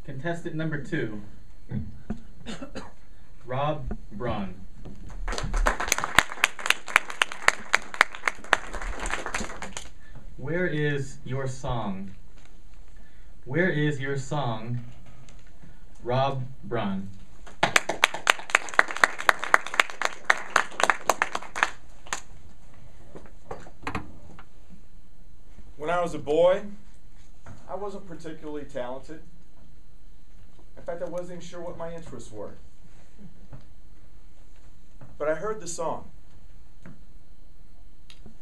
Contestant number 2, Robb Brauns. Where is your song? Where is your song, Robb Brauns? When I was a boy, I wasn't particularly talented. In fact, I wasn't even sure what my interests were. But I heard the song.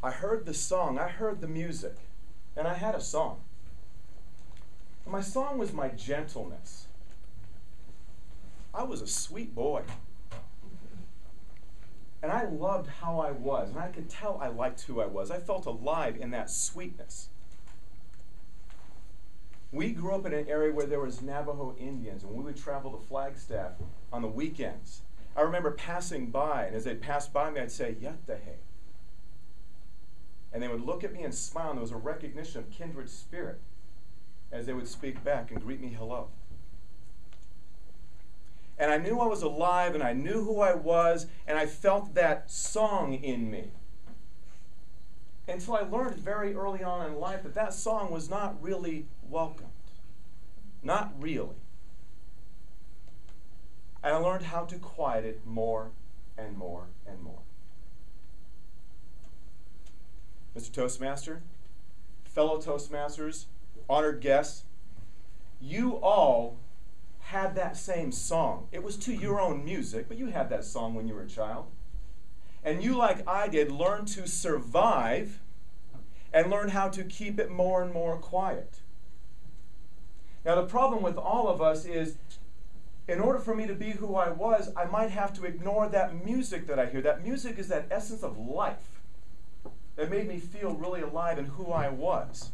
I heard the music, and I had a song. And my song was my gentleness. I was a sweet boy. And I loved how I was, and I could tell I liked who I was. I felt alive in that sweetness. We grew up in an area where there was Navajo Indians, and we would travel to Flagstaff on the weekends. I remember passing by, and as they passed by me, I'd say, "Yattahe." And they would look at me and smile, and there was a recognition of kindred spirit as they would speak back and greet me hello. And I knew I was alive, and I knew who I was, and I felt that song in me. Until I learned very early on in life that that song was not really welcomed. Not really. And I learned how to quiet it more and more and more. Mr. Toastmaster, fellow Toastmasters, honored guests, you all had that same song. It was to your own music, but you had that song when you were a child. And you, like I did, learned to survive and learn how to keep it more and more quiet. Now, the problem with all of us is, in order for me to be who I was, I might have to ignore that music that I hear. That music is that essence of life that made me feel really alive in who I was.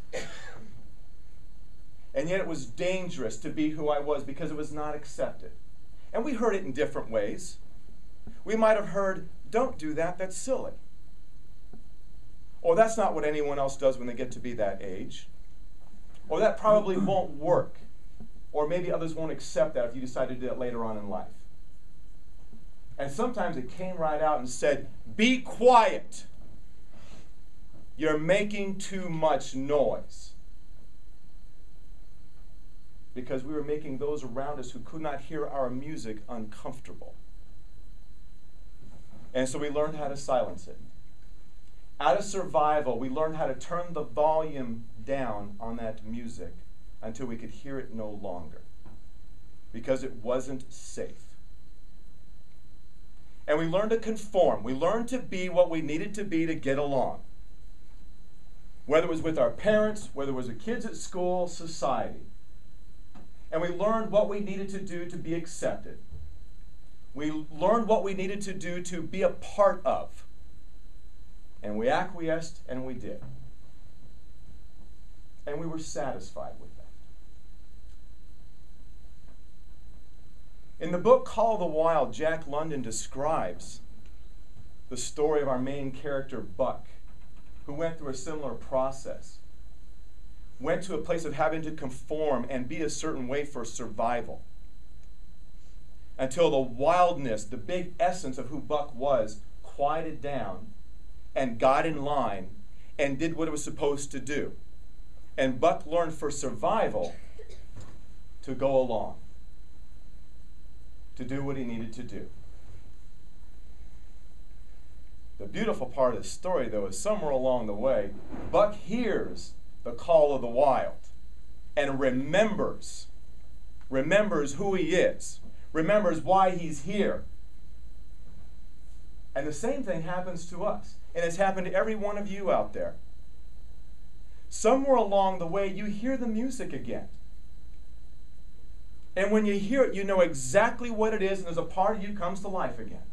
And yet it was dangerous to be who I was because it was not accepted. And we heard it in different ways. We might have heard, "Don't do that, that's silly." Or "That's not what anyone else does when they get to be that age." Or "That probably won't work." Or "Maybe others won't accept that if you decide to do that later on in life." And sometimes it came right out and said, "Be quiet. You're making too much noise." Because we were making those around us who could not hear our music uncomfortable. And so we learned how to silence it. Out of survival, we learned how to turn the volume down on that music until we could hear it no longer, because it wasn't safe. And we learned to conform. We learned to be what we needed to be to get along. Whether it was with our parents, whether it was the kids at school, society. And we learned what we needed to do to be accepted. We learned what we needed to do to be a part of. And we acquiesced, and we did. And we were satisfied with that. In the book Call of the Wild, Jack London describes the story of our main character, Buck, who went through a similar process. Went to a place of having to conform and be a certain way for survival. Until the wildness, the big essence of who Buck was, quieted down and got in line and did what it was supposed to do. And Buck learned for survival to go along, to do what he needed to do. The beautiful part of the story, though, is somewhere along the way, Buck hears the call of the wild and remembers who he is, remembers why he's here. And the same thing happens to us, and it's happened to every one of you out there. Somewhere along the way, you hear the music again. And when you hear it, you know exactly what it is, and there's a part of you comes to life again.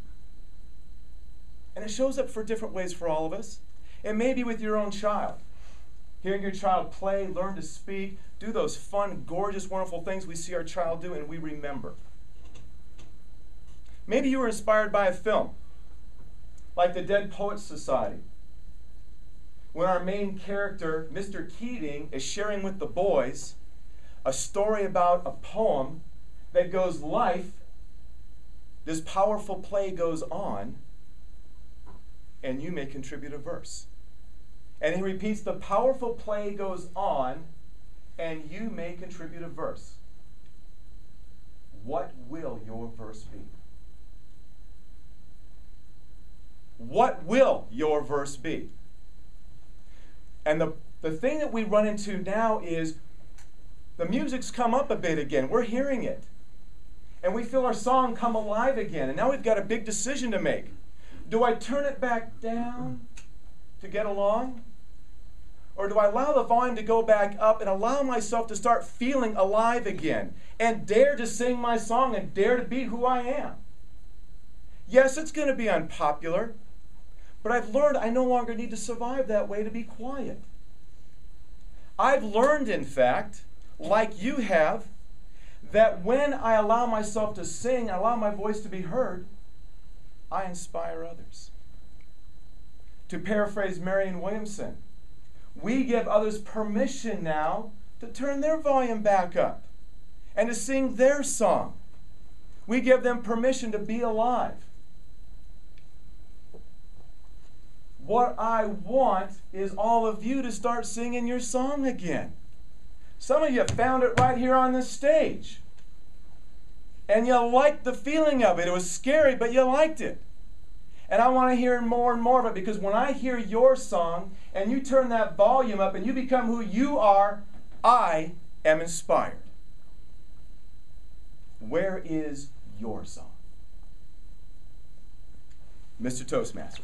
And it shows up for different ways for all of us. It may be with your own child. Hearing your child play, learn to speak, do those fun, gorgeous, wonderful things we see our child do, and we remember. Maybe you were inspired by a film, like the Dead Poets Society, when our main character, Mr. Keating, is sharing with the boys a story about a poem that goes life, this powerful play goes on, and you may contribute a verse. And he repeats, the powerful play goes on, and you may contribute a verse. What will your verse be? What will your verse be? And the thing that we run into now is the music's come up a bit again. We're hearing it. And we feel our song come alive again. And now we've got a big decision to make. Do I turn it back down to get along? Or do I allow the volume to go back up and allow myself to start feeling alive again and dare to sing my song and dare to be who I am? Yes, it's going to be unpopular, but I've learned I no longer need to survive that way to be quiet. I've learned, in fact, like you have, that when I allow myself to sing, I allow my voice to be heard, I inspire others. To paraphrase Marianne Williamson, we give others permission now to turn their volume back up and to sing their song. We give them permission to be alive. What I want is all of you to start singing your song again. Some of you found it right here on this stage. And you liked the feeling of it. It was scary, but you liked it. And I want to hear more and more of it, because when I hear your song and you turn that volume up and you become who you are, I am inspired. Where is your song? Mr. Toastmaster.